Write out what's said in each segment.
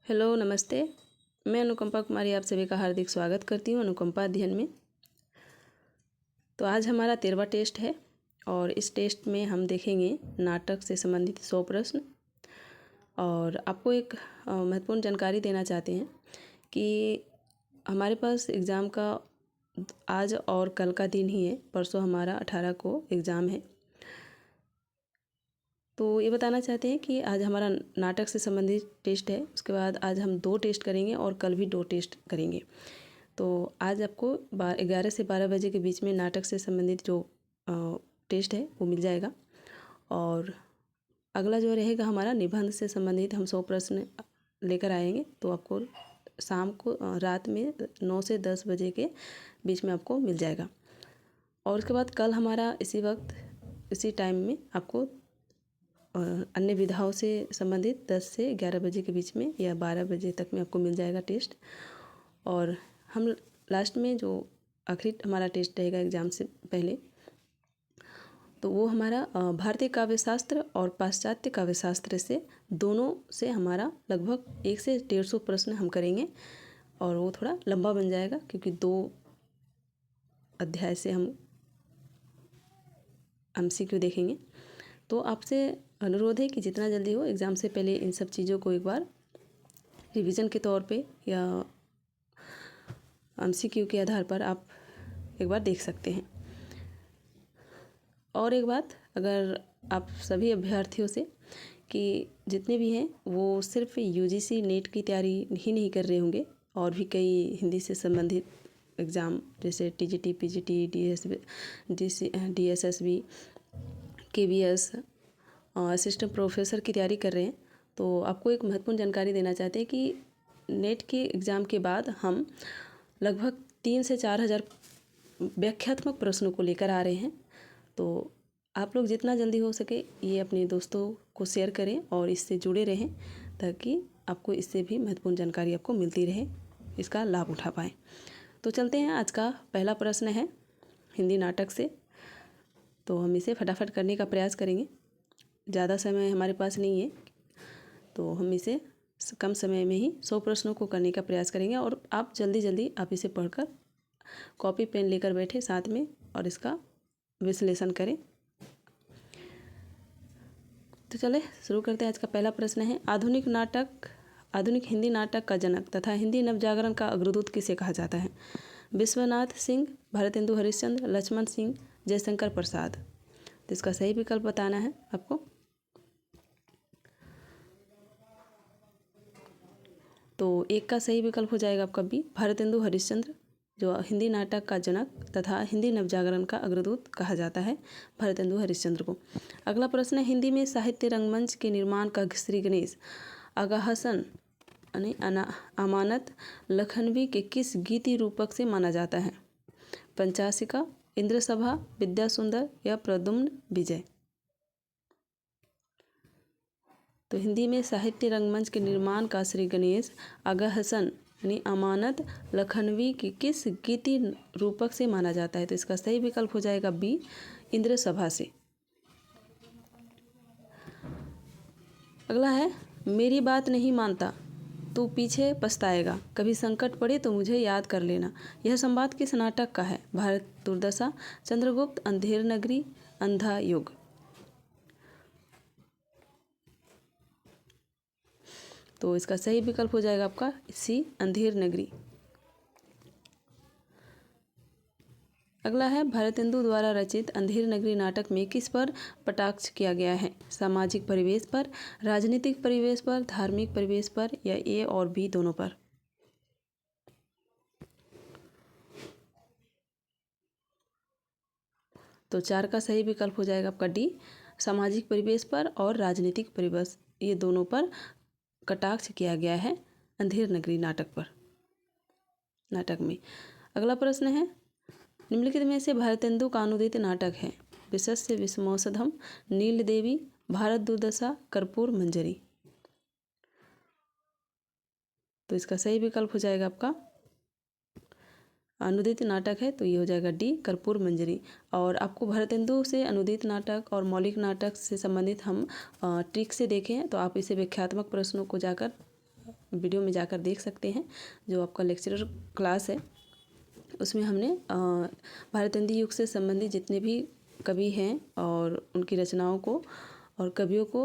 Hello नमस्ते। मैं अनुकंपा कुमारी आप सभी का हार्दिक स्वागत करती हूँ अनुकंपा अध्ययन में। तो आज हमारा 13वां टेस्ट है और इस टेस्ट में हम देखेंगे नाटक से संबंधित 100 प्रश्न। और आपको एक महत्वपूर्ण जानकारी देना चाहते हैं कि हमारे पास एग्ज़ाम का आज और कल का दिन ही है। परसों हमारा 18 को एग्ज़ाम है। तो ये बताना चाहते हैं कि आज हमारा नाटक से संबंधित टेस्ट है। उसके बाद आज हम 2 टेस्ट करेंगे और कल भी 2 टेस्ट करेंगे। तो आज आपको 11 से 12 बजे के बीच में नाटक से संबंधित जो टेस्ट है वो मिल जाएगा। और अगला जो रहेगा हमारा निबंध से संबंधित हम 100 प्रश्न लेकर आएंगे। तो आपको शाम को रात में 9 से 10 बजे के बीच में आपको मिल जाएगा। और उसके बाद कल हमारा इसी वक्त इसी टाइम में आपको अन्य विधाओं से संबंधित 10 से 11 बजे के बीच में या 12 बजे तक में आपको मिल जाएगा टेस्ट। और हम लास्ट में जो आखिरी हमारा टेस्ट रहेगा एग्ज़ाम से पहले, तो वो हमारा भारतीय काव्यशास्त्र और पाश्चात्य काव्यशास्त्र से दोनों से हमारा लगभग 1 से 150 प्रश्न हम करेंगे। और वो थोड़ा लंबा बन जाएगा क्योंकि 2 अध्याय से हम MCQ देखेंगे। तो आपसे अनुरोध है कि जितना जल्दी हो एग्ज़ाम से पहले इन सब चीज़ों को एक बार रिवीजन के तौर पे या MCQ के आधार पर आप एक बार देख सकते हैं। और एक बात, अगर आप सभी अभ्यर्थियों से कि जितने भी हैं वो सिर्फ UGC नेट की तैयारी ही नहीं कर रहे होंगे, और भी कई हिंदी से संबंधित एग्ज़ाम जैसे TGT, PGT, DSSB, KBS, assistant professor की तैयारी कर रहे हैं। तो आपको एक महत्वपूर्ण जानकारी देना चाहते हैं कि नेट के एग्ज़ाम के बाद हम लगभग 3 से 4 हज़ार व्याख्यात्मक प्रश्नों को लेकर आ रहे हैं। तो आप लोग जितना जल्दी हो सके ये अपने दोस्तों को शेयर करें और इससे जुड़े रहें ताकि आपको इससे भी महत्वपूर्ण जानकारी आपको मिलती रहे, इसका लाभ उठा पाएँ। तो चलते हैं, आज का पहला प्रश्न है हिंदी नाटक से। तो हम इसे फटाफट करने का प्रयास करेंगे। ज़्यादा समय हमारे पास नहीं है, तो हम इसे कम समय में ही 100 प्रश्नों को करने का प्रयास करेंगे। और आप जल्दी आप इसे पढ़कर कॉपी पेन लेकर बैठे साथ में और इसका विश्लेषण करें। तो चले शुरू करते हैं। आज का पहला प्रश्न है, आधुनिक हिंदी नाटक का जनक तथा हिंदी नवजागरण का अग्रदूत किसे कहा जाता है? विश्वनाथ सिंह, भारतेंदु हरिश्चंद्र, लक्ष्मण सिंह, जयशंकर प्रसाद। तो इसका सही विकल्प बताना है आपको। तो 1 का सही विकल्प हो जाएगा आपका B, भारतेंदु हरिश्चंद्र, जो हिंदी नाटक का जनक तथा हिंदी नवजागरण का अग्रदूत कहा जाता है भारतेंदु हरिश्चंद्र को। अगला प्रश्न है, हिंदी में साहित्य रंगमंच के निर्माण का श्री गणेश अगाहसन यानी अमानत लखनवी के किस गीति रूपक से माना जाता है? पंचाशिका, इंद्रसभा, विद्यासुंदर या प्रद्युम्न विजय। तो हिंदी में साहित्य रंगमंच के निर्माण का श्री गणेश अगाहसन यानी अमानत लखनवी की किस गीति रूपक से माना जाता है? तो इसका सही विकल्प हो जाएगा B, इंद्रसभा से। अगला है, मेरी बात नहीं मानता तू पीछे पछताएगा, कभी संकट पड़े तो मुझे याद कर लेना। यह संवाद किस नाटक का है? भारत दुर्दशा, चंद्रगुप्त, अंधेर नगरी, अंधा युग। तो इसका सही विकल्प हो जाएगा आपका C, अंधेर नगरी। अगला है, भारतेंदु द्वारा रचित अंधेर नगरी नाटक में किस पर कटाक्ष किया गया है? सामाजिक परिवेश पर, राजनीतिक परिवेश पर, धार्मिक परिवेश पर या A और B दोनों पर? तो 4 का सही विकल्प हो जाएगा आपका D, सामाजिक परिवेश पर और राजनीतिक परिवेश, ये दोनों पर कटाक्ष किया गया है अंधेर नगरी नाटक में। अगला प्रश्न है, निम्नलिखित में से भारतेंदु का अनुदित नाटक है? विशस्य विषमौषधम, नील देवी, भारत दुर्दशा, कर्पूर मंजरी। तो इसका सही विकल्प हो जाएगा आपका अनुदित नाटक है तो ये हो जाएगा D, कर्पूर मंजरी। और आपको भारतेंदु से अनुदित नाटक और मौलिक नाटक से संबंधित हम ट्रिक से देखे हैं, तो आप इसे व्याख्यात्मक प्रश्नों को जाकर वीडियो में जाकर देख सकते हैं, जो आपका लेक्चरर क्लास है उसमें हमने भारतेंदु युग से संबंधित जितने भी कवि हैं और उनकी रचनाओं को और कवियों को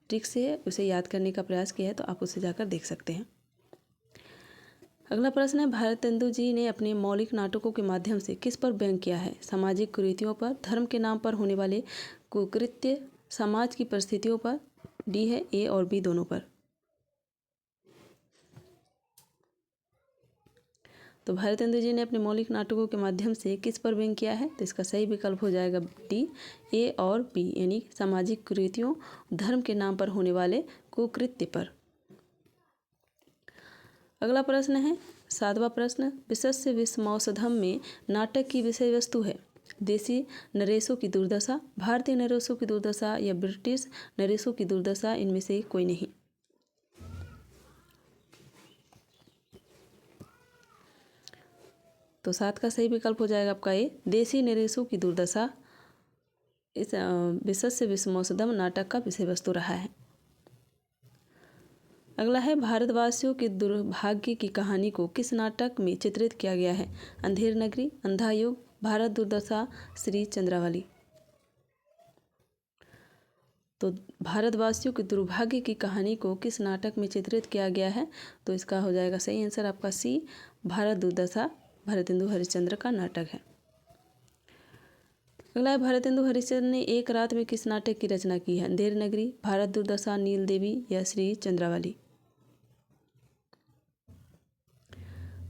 ट्रिक से उसे याद करने का प्रयास किया है, तो आप उसे जाकर देख सकते हैं। अगला प्रश्न है, भारतेंदु जी ने अपने मौलिक नाटकों के माध्यम से किस पर व्यंग किया है? सामाजिक कुरीतियों पर, धर्म के नाम पर होने वाले कुकृत्य, समाज की परिस्थितियों पर। डी है ए और बी दोनों पर। तो भारतेंदु जी ने अपने मौलिक नाटकों के माध्यम से किस पर व्यंग किया है? तो इसका सही विकल्प हो जाएगा डी ए और बी, यानी सामाजिक कुरीतियों, धर्म के नाम पर होने वाले कुकृत्य पर। अगला प्रश्न है 7वां प्रश्न, विशस्य विषमौसधम में नाटक की विषय वस्तु है? देसी नरेशों की दुर्दशा, भारतीय नरेशों की दुर्दशा या ब्रिटिश नरेशों की दुर्दशा, इनमें से कोई नहीं। तो 7 का सही विकल्प हो जाएगा आपका ए, देसी नरेशों की दुर्दशा इस विशस्य विषमौसधम नाटक का विषय वस्तु रहा है। अगला है, भारतवासियों के दुर्भाग्य की कहानी को किस नाटक में चित्रित किया गया है? अंधेर नगरी, अंधा युग, भारत दुर्दशा, श्री चंद्रावली। तो भारतवासियों के दुर्भाग्य की कहानी को किस नाटक में चित्रित किया गया है? तो इसका हो जाएगा सही आंसर आपका सी, भारत दुर्दशा भारतेंदु हरिश्चंद्र का नाटक है। अगला है, भारतेंदु हरिश्चंद्र ने एक रात में किस नाटक की रचना की है? अंधेर नगरी, भारत दुर्दशा, नील देवी या श्री चंद्रावली।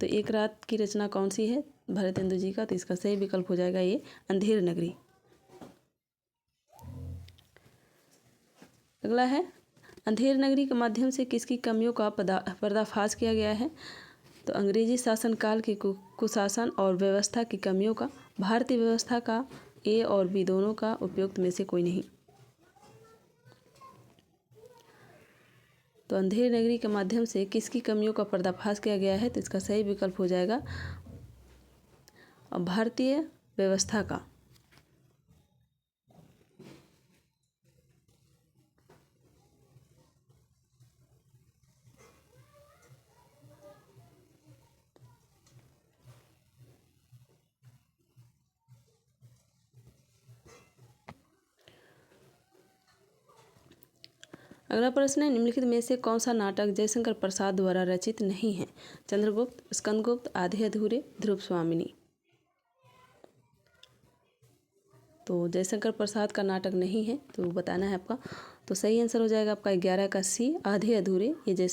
तो एक रात की रचना कौन सी है भारतेंदु जी का? तो इसका सही विकल्प हो जाएगा ये, अंधेर नगरी। अगला है, अंधेर नगरी के माध्यम से किसकी कमियों का पर्दाफाश किया गया है? तो अंग्रेजी शासनकाल के कुशासन और व्यवस्था की कमियों का, भारतीय व्यवस्था का, ए और बी दोनों का, उपयुक्त में से कोई नहीं। तो अंधेर नगरी के माध्यम से किसकी कमियों का पर्दाफाश किया गया है? तो इसका सही विकल्प हो जाएगा भारतीय व्यवस्था का। अगला प्रश्न है, निम्नलिखित में से कौन सा नाटक जयशंकर प्रसाद द्वारा रचित नहीं है? चंद्रगुप्त, स्कंदगुप्त, आधे अधूरे, ध्रुव स्वामिनी। तो जयशंकर प्रसाद का नाटक नहीं है, तो बताना है आपका। तो सही आंसर हो जाएगा आपका 11 का सी, आधे अधूरे। ये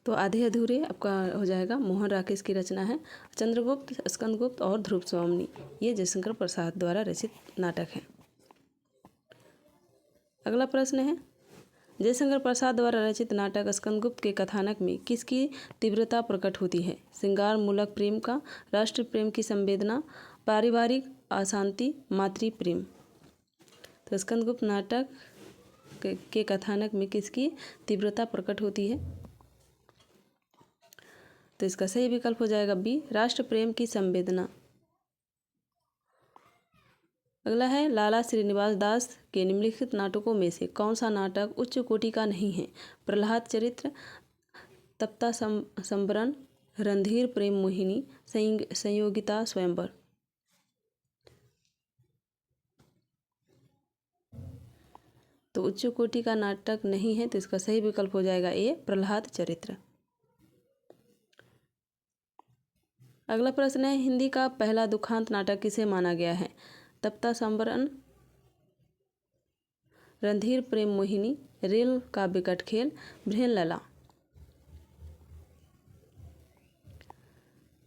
तो आधे अधूरे आपका हो जाएगा मोहन राकेश की रचना है। चंद्रगुप्त, स्कंदगुप्त और ध्रुव स्वामिनी ये जयशंकर प्रसाद द्वारा रचित नाटक है। अगला प्रश्न है, जयशंकर प्रसाद द्वारा रचित नाटक स्कंदगुप्त के कथानक में किसकी तीव्रता प्रकट होती है? श्रृंगार मूलक प्रेम का, राष्ट्र प्रेम की संवेदना, पारिवारिक अशांति, मातृ प्रेम। तो स्कंदगुप्त नाटक के कथानक में किसकी तीव्रता प्रकट होती है? तो इसका सही विकल्प हो जाएगा बी, राष्ट्र प्रेम की संवेदना। अगला है, लाला श्रीनिवास दास के निम्नलिखित नाटकों में से कौन सा नाटक उच्च कोटि का नहीं है? प्रहलाद चरित्र, तप्ता संबरण, रणधीर प्रेम मोहिनी, संयोगिता स्वयंवर। तो उच्च कोटि का नाटक नहीं है, तो इसका सही विकल्प हो जाएगा ए, प्रहलाद चरित्र। अगला प्रश्न है, हिंदी का पहला दुखांत नाटक किसे माना गया है? तप्ता संबरण, रणधीर प्रेम मोहिनी, रेल का विकट खेल, बृहनलला।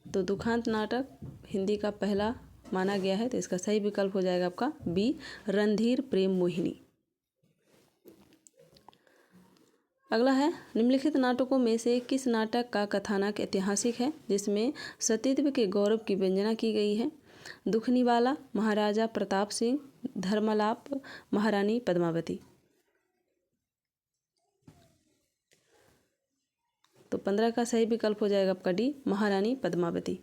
तो दुखांत नाटक हिंदी का पहला माना गया है, तो इसका सही विकल्प हो जाएगा आपका बी, रणधीर प्रेम मोहिनी। अगला है, निम्नलिखित नाटकों में से किस नाटक का कथानक ऐतिहासिक है जिसमें सतीत्व के गौरव की वंदना की गई है? दुखनीवाला, महाराजा प्रताप सिंह, धर्मलाप, महारानी पद्मावती। तो 15 का सही विकल्प हो जाएगा आपका डी, महारानी पद्मावती।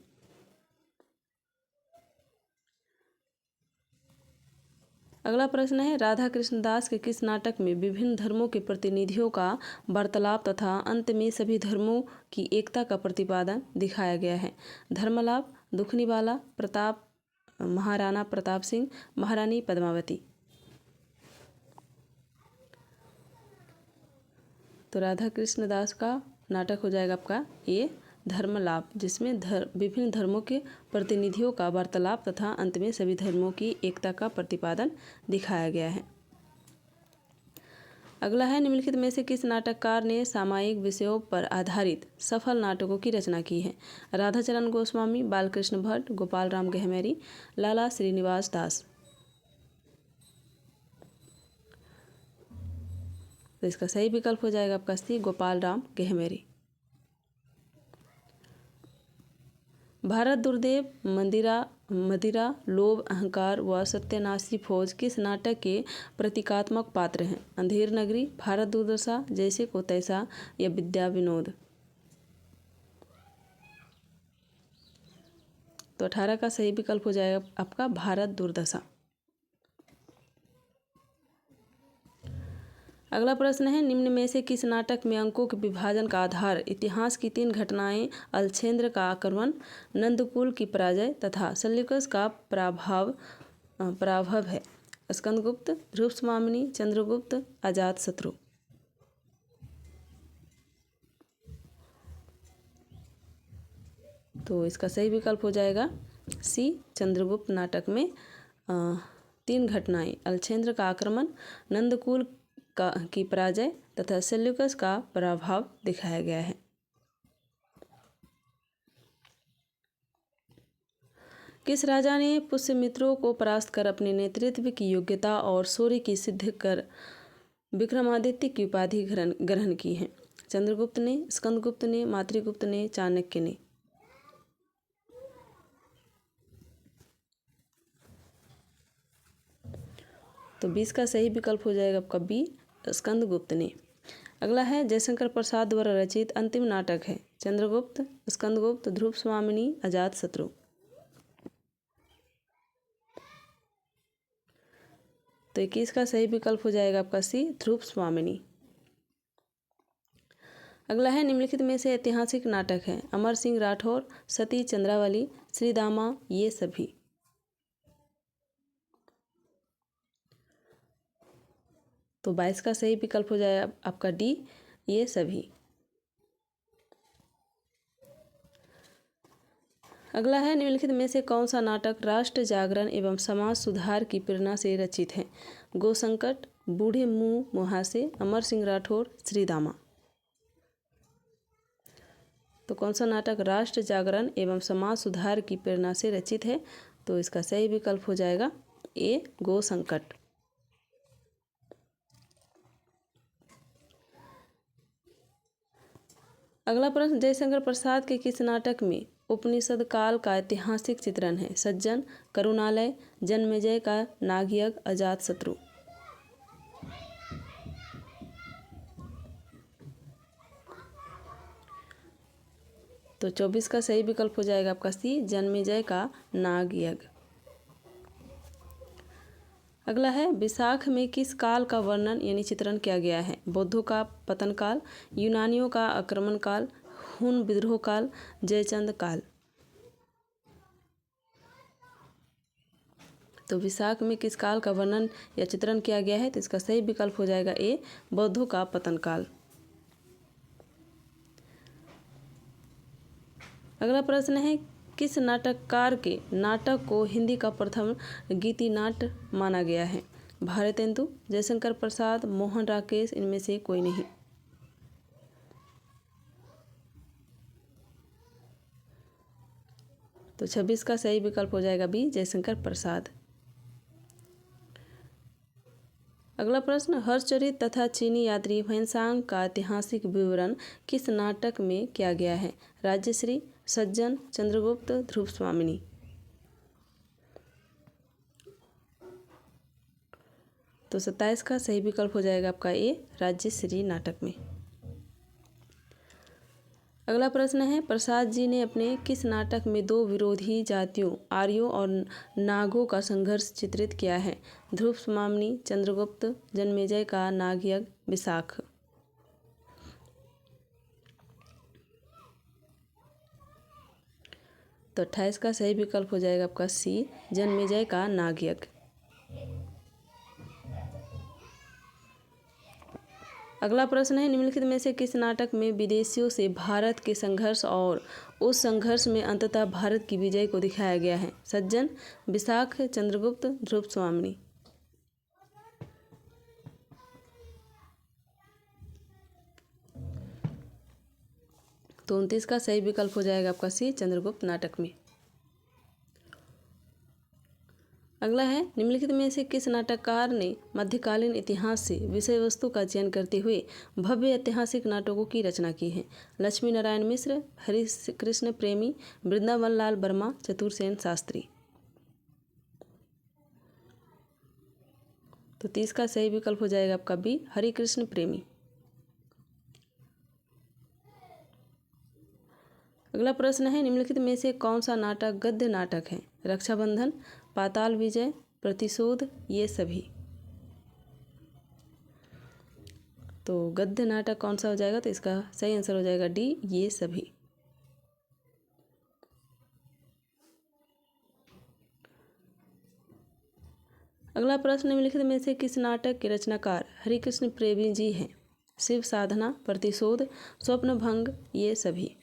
अगला प्रश्न है, राधा कृष्ण दास के किस नाटक में विभिन्न धर्मों के प्रतिनिधियों का वार्तालाप तथा अंत में सभी धर्मों की एकता का प्रतिपादन दिखाया गया है? धर्मलाप, दुखनीवाला, प्रताप, महाराणा प्रताप सिंह, महारानी पद्मावती। तो राधा कृष्ण दास का नाटक हो जाएगा आपका ये धर्मलाप, जिसमें विभिन्न धर्मों के प्रतिनिधियों का वार्तालाप तथा अंत में सभी धर्मों की एकता का प्रतिपादन दिखाया गया है। अगला है, निम्नलिखित में से किस नाटककार ने सामायिक विषयों पर आधारित सफल नाटकों की रचना की है? राधाचरण गोस्वामी, बालकृष्ण भट्ट, गोपाल राम गहमेरी, लाला श्रीनिवास दास। तो इसका सही विकल्प हो जाएगा आपका सी, गोपाल राम गहमेरी। भारत दुर्देव, मदिरा, लोभ, अहंकार व सत्यानाशी फौज किस नाटक के प्रतीकात्मक पात्र हैं? अंधेर नगरी, भारत दुर्दशा, जैसे को तैसा या विद्या विनोद। तो 18 का सही विकल्प हो जाएगा आपका भारत दुर्दशा। अगला प्रश्न है, निम्न में से किस नाटक में अंकों के विभाजन का आधार इतिहास की 3 घटनाएं, अलछेंद्र का आक्रमण, नंदकुल की पराजय तथा सल्यूकस का पराभव है? स्कंदगुप्त, ध्रुवस्वामिनी, चंद्रगुप्त, अजातशत्रु। तो इसका सही विकल्प हो जाएगा सी, चंद्रगुप्त नाटक में 3 घटनाएं, अलछेंद्र का आक्रमण, नंदकुल की पराजय तथा सेल्यूकस का पराभव दिखाया गया है। किस राजा ने पुष्यमित्रों को परास्त कर अपने नेतृत्व की योग्यता और शौर्य की सिद्ध कर विक्रमादित्य की उपाधि ग्रहण की है? चंद्रगुप्त ने, स्कंदगुप्त ने, मातृगुप्त ने, चाणक्य ने। तो 20 का सही विकल्प हो जाएगा आपका बी, स्कंदगुप्त ने। अगला है, जयशंकर प्रसाद द्वारा रचित अंतिम नाटक है? चंद्रगुप्त, स्कंदगुप्त, ध्रुवस्वामिनी, अजातशत्रु। तो 21 का सही विकल्प हो जाएगा आपका सी, ध्रुवस्वामिनी। अगला है, निम्नलिखित में से ऐतिहासिक नाटक है? अमर सिंह राठौर, सती चंद्रावली, श्रीदामा, ये सभी। तो 22 का सही विकल्प हो जाएगा आपका डी, ये सभी। अगला है, निम्नलिखित में से कौन सा नाटक राष्ट्र जागरण एवं समाज सुधार की प्रेरणा से रचित है? गोसंकट, बूढ़े मुंह मुहासे, अमर सिंह राठौर, श्रीदामा। तो कौन सा नाटक राष्ट्र जागरण एवं समाज सुधार की प्रेरणा से रचित है? तो इसका सही विकल्प हो जाएगा ए, गोसंकट। अगला प्रश्न, जयशंकर प्रसाद के किस नाटक में उपनिषद काल का ऐतिहासिक चित्रण है? सज्जन, करुणालय, जन्मेजय का नागयज्ञ, अजातशत्रु। तो 24 का सही विकल्प हो जाएगा आपका सी, जन्मेजय का नागयज्ञ। अगला है, विशाख में किस काल का वर्णन यानी चित्रण किया गया है? बौद्धों का पतन काल, यूनानियों का आक्रमण काल, हुन विद्रोह काल, जयचंद काल। तो विशाख में किस काल का वर्णन या चित्रण किया गया है? तो इसका सही विकल्प हो जाएगा ए, बौद्धों का पतन काल। अगला प्रश्न है, किस नाटककार के नाटक को हिंदी का प्रथम गीति नाट्य माना गया है? भारतेंदु, जयशंकर प्रसाद, मोहन राकेश, इनमें से कोई नहीं। तो 26 का सही विकल्प हो जाएगा बी, जयशंकर प्रसाद। अगला प्रश्न, हर्षचरित तथा चीनी यात्री ह्वेनसांग का ऐतिहासिक विवरण किस नाटक में किया गया है? राज्यश्री, सज्जन, चंद्रगुप्त, ध्रुवस्वामिनी। तो 27 का सही विकल्प हो जाएगा आपका ए, राज्यश्री नाटक में। अगला प्रश्न है, प्रसाद जी ने अपने किस नाटक में दो विरोधी जातियों आर्यों और नागों का संघर्ष चित्रित किया है? ध्रुव स्वामिनी, चंद्रगुप्त, जन्मेजय का नागयज्ञ, विशाख। तो 28 का सही विकल्प हो जाएगा आपका सी, जन्मेजय का नागयज्ञ। अगला प्रश्न है, निम्नलिखित में से किस नाटक में विदेशियों से भारत के संघर्ष और उस संघर्ष में अंततः भारत की विजय को दिखाया गया है? सज्जन, विशाख, चंद्रगुप्त, ध्रुव स्वामिनी। तो 29 का सही विकल्प हो जाएगा आपका सी, चंद्रगुप्त नाटक में। अगला है, निम्नलिखित में से किस नाटककार ने मध्यकालीन इतिहास से विषय वस्तु का चयन करते हुए भव्य ऐतिहासिक नाटकों की रचना की है? लक्ष्मी नारायण मिश्र, हरि कृष्ण प्रेमी, वृंदावन लाल वर्मा, चतुरसेन शास्त्री। तो 30 का सही विकल्प हो जाएगा आपका बी, हरि कृष्ण प्रेमी। अगला प्रश्न है, निम्नलिखित में से कौन सा नाटक गद्य नाटक है? रक्षाबंधन, पाताल विजय, प्रतिशोध, ये सभी। तो गद्य नाटक कौन सा हो जाएगा? तो इसका सही आंसर हो जाएगा डी, ये सभी। अगला प्रश्न, निम्नलिखित में से किस नाटक के रचनाकार हरिकृष्ण प्रेमी जी हैं? शिव साधना, प्रतिशोध, स्वप्नभंग, ये सभी।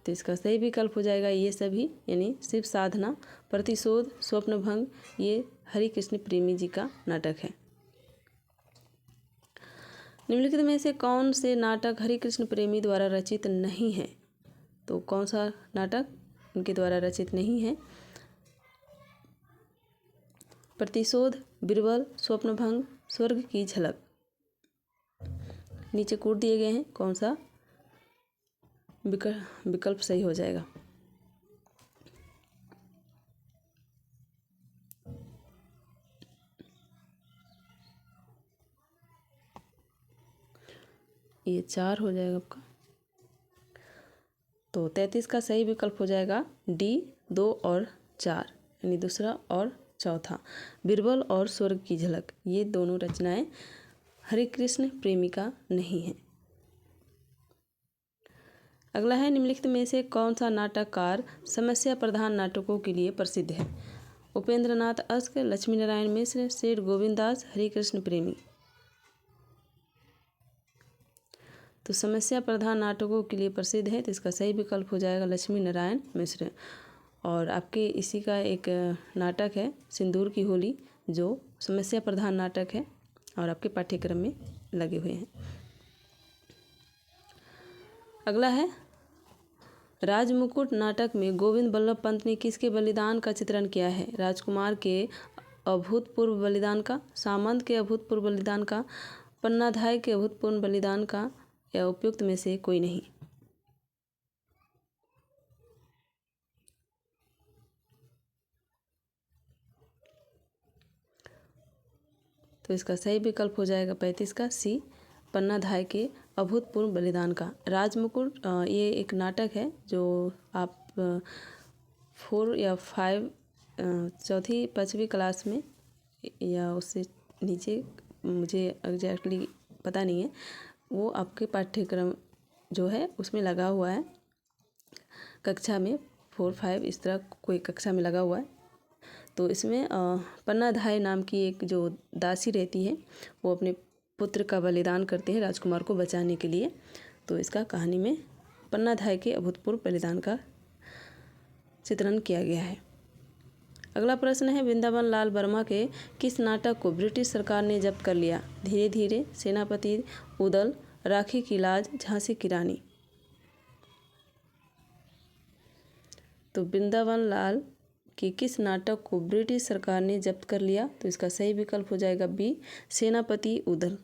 तो इसका सही विकल्प हो जाएगा ये सभी, यानी शिव साधना, प्रतिशोध, स्वप्नभंग, ये हरिकृष्ण प्रेमी जी का नाटक है। निम्नलिखित में से कौन से नाटक हरिकृष्ण प्रेमी द्वारा रचित नहीं है? तो कौन सा नाटक उनके द्वारा रचित नहीं है? प्रतिशोध, बिरबल, स्वप्नभंग, स्वर्ग की झलक। नीचे कोड दिए गए हैं, कौन सा विकल्प सही हो जाएगा? ये 4 हो जाएगा आपका। तो 33 का सही विकल्प हो जाएगा डी, 2 और 4, यानी दूसरा और चौथा। बिरबल और स्वर्ग की झलक, ये दोनों रचनाएं हरिकृष्ण प्रेमी का नहीं है। अगला है, निम्नलिखित में से कौन सा नाटककार समस्या प्रधान नाटकों के लिए प्रसिद्ध है? उपेंद्र नाथ अस्क, लक्ष्मी नारायण मिश्र, सेठ गोविंद दास, हरिकृष्ण प्रेमी। तो समस्या प्रधान नाटकों के लिए प्रसिद्ध है, तो इसका सही विकल्प हो जाएगा लक्ष्मी नारायण मिश्र। और आपके इसी का एक नाटक है सिंदूर की होली, जो समस्या प्रधान नाटक है और आपके पाठ्यक्रम में लगे हुए हैं। अगला है, राजमुकुट नाटक में गोविंद बल्लभ पंत ने किसके बलिदान का चित्रण किया है? राजकुमार के अभूतपूर्व बलिदान का, सामंत के अभूतपूर्व बलिदान का, पन्नाधाय के अभूतपूर्व बलिदान का, या उपयुक्त में से कोई नहीं। तो इसका सही विकल्प हो जाएगा 35 का सी, पन्नाधाय के अभूतपूर्व बलिदान का। राजमुकुट ये एक नाटक है जो आप 4 या 5 चौथी 5वीं क्लास में या उससे नीचे, मुझे एग्जैक्टली पता नहीं है, वो आपके पाठ्यक्रम जो है उसमें लगा हुआ है, कक्षा में 4, 5 इस तरह कोई कक्षा में लगा हुआ है। तो इसमें पन्नाधाय नाम की एक जो दासी रहती है, वो अपने पुत्र का बलिदान करते हैं राजकुमार को बचाने के लिए। तो इसका कहानी में पन्नाधाय के अभूतपूर्व बलिदान का चित्रण किया गया है। अगला प्रश्न है, वृंदावन लाल वर्मा के किस नाटक को ब्रिटिश सरकार ने जब्त कर लिया? धीरे धीरे, सेनापति उदल, राखी की लाज, झांसी की रानी। तो वृंदावन लाल कि किस नाटक को ब्रिटिश सरकार ने जब्त कर लिया? तो इसका सही विकल्प हो जाएगा बी, सेनापति उदल।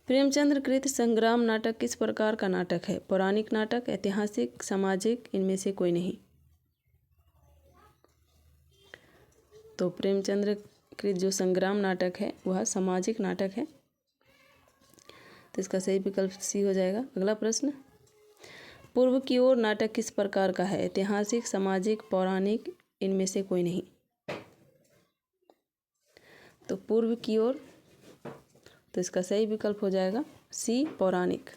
प्रेमचंद्र कृत संग्राम नाटक किस प्रकार का नाटक है? पौराणिक नाटक, ऐतिहासिक, सामाजिक, इनमें से कोई नहीं। तो प्रेमचंद्र कृत जो संग्राम नाटक है वह सामाजिक नाटक है। तो इसका सही विकल्प सी हो जाएगा। अगला प्रश्न, पूर्व की ओर नाटक किस प्रकार का है? ऐतिहासिक, सामाजिक, पौराणिक, इनमें से कोई नहीं। तो पूर्व की ओर, तो इसका सही विकल्प हो जाएगा सी, पौराणिक।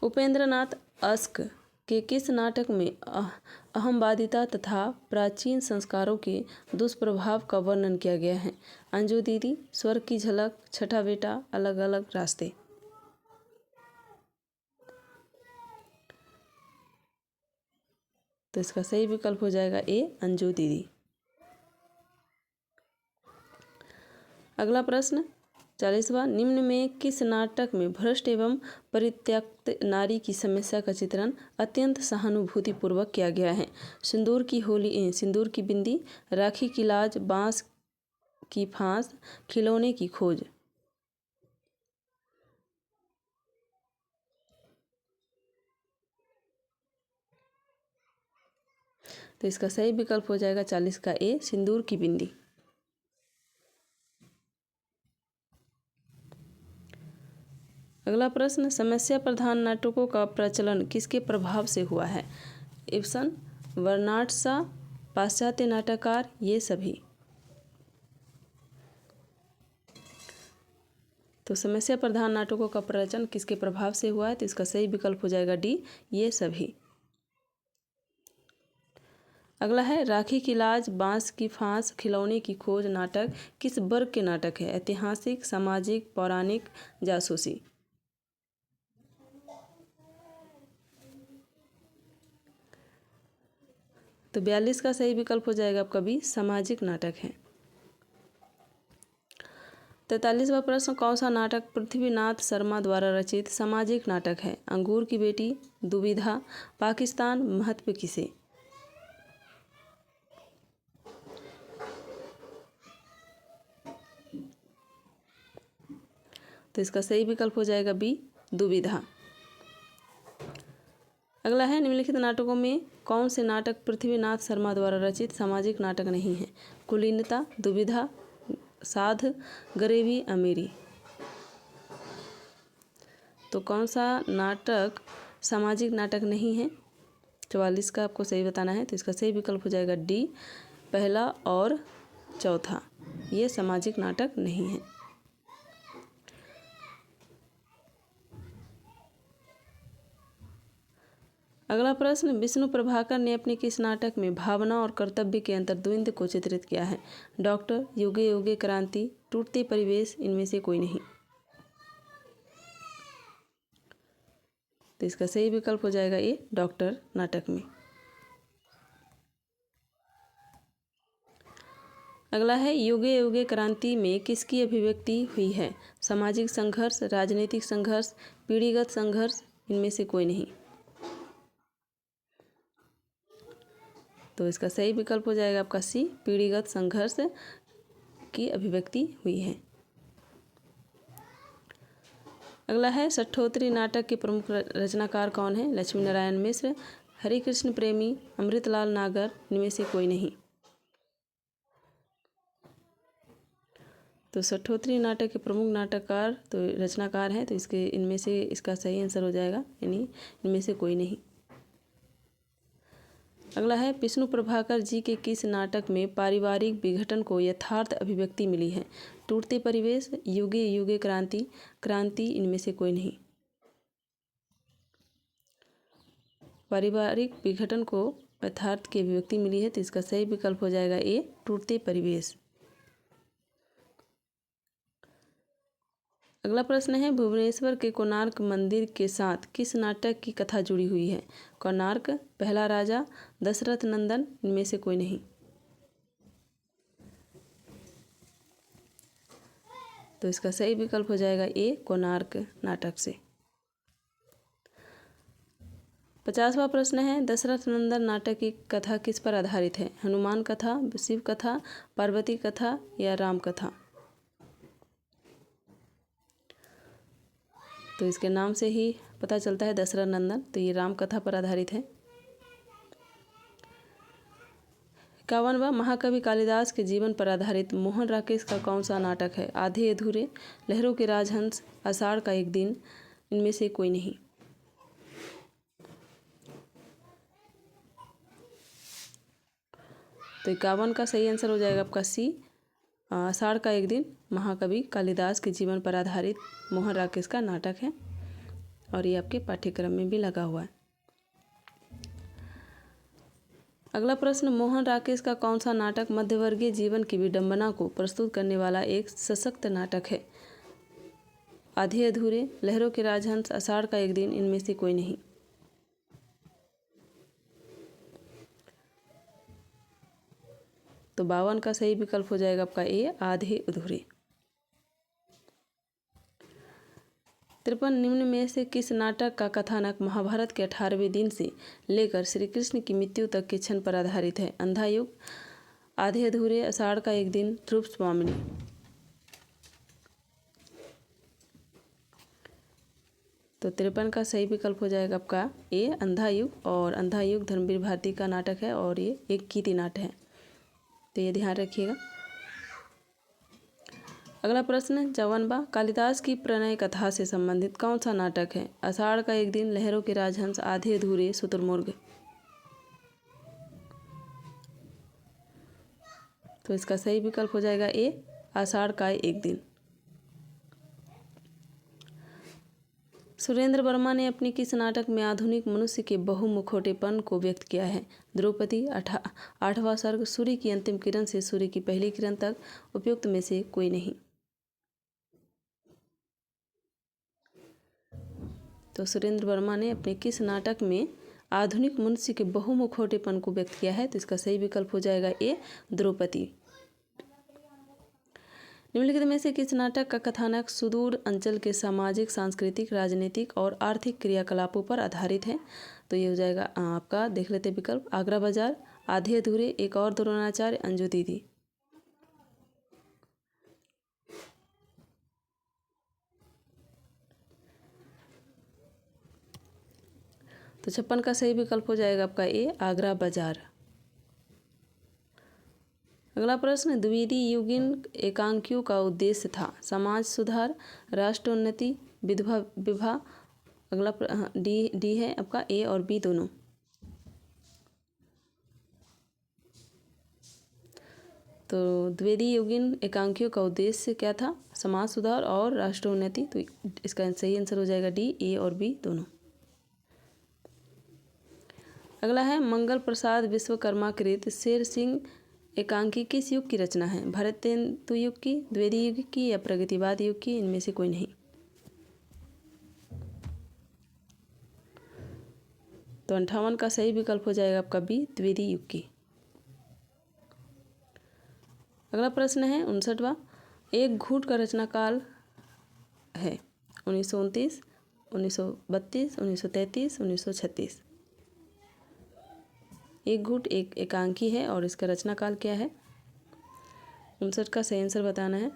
उपेंद्रनाथ अस्क के किस नाटक में अहंवादिता तथा प्राचीन संस्कारों के दुष्प्रभाव का वर्णन किया गया है? अंजू दीदी, स्वर्ग की झलक, छठा बेटा, अलग अलग रास्ते। तो इसका सही विकल्प हो जाएगा ए, अंजू दीदी। अगला प्रश्न 40वां, निम्न में किस नाटक में भ्रष्ट एवं परित्यक्त नारी की समस्या का चित्रण अत्यंत सहानुभूतिपूर्वक किया गया है? सिंदूर की होली, सिंदूर की बिंदी, राखी की लाज, बांस की फांस, खिलौने की खोज। तो इसका सही विकल्प हो जाएगा 40 का ए, सिंदूर की बिंदी। अगला प्रश्न, समस्या प्रधान नाटकों का प्रचलन किसके प्रभाव से हुआ है? इब्सन, बर्नार्ड शॉ, पाश्चात्य नाटककार, ये सभी। तो समस्या प्रधान नाटकों का प्रचलन किसके प्रभाव से हुआ है? तो इसका सही विकल्प हो जाएगा डी, ये सभी। अगला है, राखी की लाज, बांस की फांस, खिलौने की खोज नाटक किस वर्ग के नाटक है? ऐतिहासिक, सामाजिक, पौराणिक, जासूसी। तो 42 का सही विकल्प हो जाएगा आपका बी, सामाजिक नाटक है। 43वां प्रश्न, कौन सा नाटक पृथ्वीनाथ शर्मा द्वारा रचित सामाजिक नाटक है? अंगूर की बेटी, दुविधा, पाकिस्तान, महत्व किसे। तो इसका सही विकल्प हो जाएगा बी, दुविधा। अगला है, निम्नलिखित नाटकों में कौन से नाटक पृथ्वीनाथ शर्मा द्वारा रचित सामाजिक नाटक नहीं है? कुलीनता, दुविधा, साध, गरीबी, अमीरी। तो कौन सा नाटक सामाजिक नाटक नहीं है? 44 का आपको सही बताना है। तो इसका सही विकल्प हो जाएगा डी, पहला और चौथा, ये सामाजिक नाटक नहीं है। अगला प्रश्न, विष्णु प्रभाकर ने अपने किस नाटक में भावना और कर्तव्य के अंतर्द्वंद को चित्रित किया है? डॉक्टर, युगे युगे क्रांति, टूटते परिवेश, इनमें से कोई नहीं। तो इसका सही विकल्प हो जाएगा ये, डॉक्टर नाटक में। अगला है, युगे युगे क्रांति में किसकी अभिव्यक्ति हुई है? सामाजिक संघर्ष, राजनीतिक संघर्ष, पीढ़ीगत संघर्ष, इनमें से कोई नहीं। तो इसका सही विकल्प हो जाएगा आपका सी, पीढ़ीगत संघर्ष की अभिव्यक्ति हुई है। अगला है, सठोत्री नाटक के प्रमुख रचनाकार कौन है? लक्ष्मी नारायण मिश्र, हरिकृष्ण प्रेमी, अमृतलाल नागर, इनमें से कोई नहीं। तो सठोत्री नाटक के प्रमुख नाटककार तो रचनाकार हैं, तो इसके इनमें से इसका सही आंसर हो जाएगा, यानी इनमें से कोई नहीं। अगला है, विष्णु प्रभाकर जी के किस नाटक में पारिवारिक विघटन को यथार्थ अभिव्यक्ति मिली है? टूटते परिवेश, युगे युगे क्रांति, क्रांति, इनमें से कोई नहीं। पारिवारिक विघटन को यथार्थ की अभिव्यक्ति मिली है, तो इसका सही विकल्प हो जाएगा ए, टूटते परिवेश। अगला प्रश्न है, भुवनेश्वर के कोणार्क मंदिर के साथ किस नाटक की कथा जुड़ी हुई है? कोणार्क, पहला राजा, दशरथ नंदन, इनमें से कोई नहीं। तो इसका सही विकल्प हो जाएगा ए, कोणार्क नाटक से। 50वां प्रश्न है, दशरथ नंदन नाटक की कथा किस पर आधारित है? हनुमान कथा, शिव कथा, पार्वती कथा या राम कथा। तो इसके नाम से ही पता चलता है दशरथ नंदन, तो ये राम कथा पर आधारित है। 51वां महाकवि कालिदास के जीवन पर आधारित मोहन राकेश का कौन सा नाटक है? आधे अधूरे, लहरों के राजहंस, आषाढ़ का एक दिन, इनमें से कोई नहीं। तो 51 का सही आंसर हो जाएगा आपका सी, आषाढ़ का एक दिन महाकवि कालिदास के जीवन पर आधारित मोहन राकेश का नाटक है और ये आपके पाठ्यक्रम में भी लगा हुआ है। अगला प्रश्न, मोहन राकेश का कौन सा नाटक मध्यवर्गीय जीवन की विडंबना को प्रस्तुत करने वाला एक सशक्त नाटक है? आधे अधूरे, लहरों के राजहंस, आषाढ़ का एक दिन, इनमें से कोई नहीं। तो 52 का सही विकल्प हो जाएगा आपका ए, आधे अधूरे। 53, निम्न में से किस नाटक का कथानक महाभारत के 18वें दिन से लेकर श्री कृष्ण की मृत्यु तक के क्षण पर आधारित है? अंधा युग, आधे अधूरे, आषाढ़ का एक दिन, ध्रुव स्वामिनी। तो 53 का सही विकल्प हो जाएगा आपका ए, अंधा युग। और अंधा युग धर्मवीर भारती का नाटक है और ये एक कीर्ति नाट्य है, तो ये ध्यान रखिएगा। अगला प्रश्न, 54वां, कालिदास की प्रणय कथा से संबंधित कौन सा नाटक है? आषाढ़ का एक दिन, लहरों के राजहंस, आधे अधूरे, शुतुरमुर्ग। तो इसका सही विकल्प हो जाएगा ए, आषाढ़ का एक दिन। सुरेंद्र वर्मा ने अपने किस नाटक में आधुनिक मनुष्य के बहुमुखोटेपन को व्यक्त किया है? द्रौपदी, 8वां सर्ग, सूर्य की अंतिम किरण से सूर्य की पहली किरण तक, उपयुक्त में से कोई नहीं। तो सुरेंद्र वर्मा ने अपने किस नाटक में आधुनिक मनुष्य के बहुमुखोटेपन को व्यक्त किया है? तो इसका सही विकल्प हो जाएगा ए, द्रौपदी। निम्नलिखित में से किस नाटक का कथानक सुदूर अंचल के सामाजिक, सांस्कृतिक, राजनीतिक और आर्थिक क्रियाकलापों पर आधारित है? तो ये हो जाएगा आपका, देख लेते विकल्प, आगरा बाजार, आधे अधूरे, एक और द्रोणाचार्य, अंजू दीदी। तो 56 का सही विकल्प हो जाएगा आपका ए, आगरा बाजार। अगला प्रश्न, द्विवेदी युगीन एकांकियों का उद्देश्य था? समाज सुधार, राष्ट्रोन्नति, विधवा विवाह। अगला डी है आपका, ए और बी दोनों। तो द्विवेदी युगीन एकांकियों का उद्देश्य क्या था? समाज सुधार और राष्ट्रोन्नति। तो इसका सही आंसर हो जाएगा डी, ए और बी दोनों। अगला है, मंगल प्रसाद विश्वकर्मा कृत शेर सिंह एकांकी किस युग की रचना है? भरतेंदु युग की, द्विवेदी युग की या प्रगतिवाद युग की, इनमें से कोई नहीं। तो 58 का सही विकल्प हो जाएगा आपका बी, द्विवेदी युग की। अगला प्रश्न है 59वां, एक घूट का रचना काल है? 1929, 1932, 1933, 1936। एक घूट एक एकांकी है और इसका रचना काल क्या है? 59 का सही आंसर बताना है।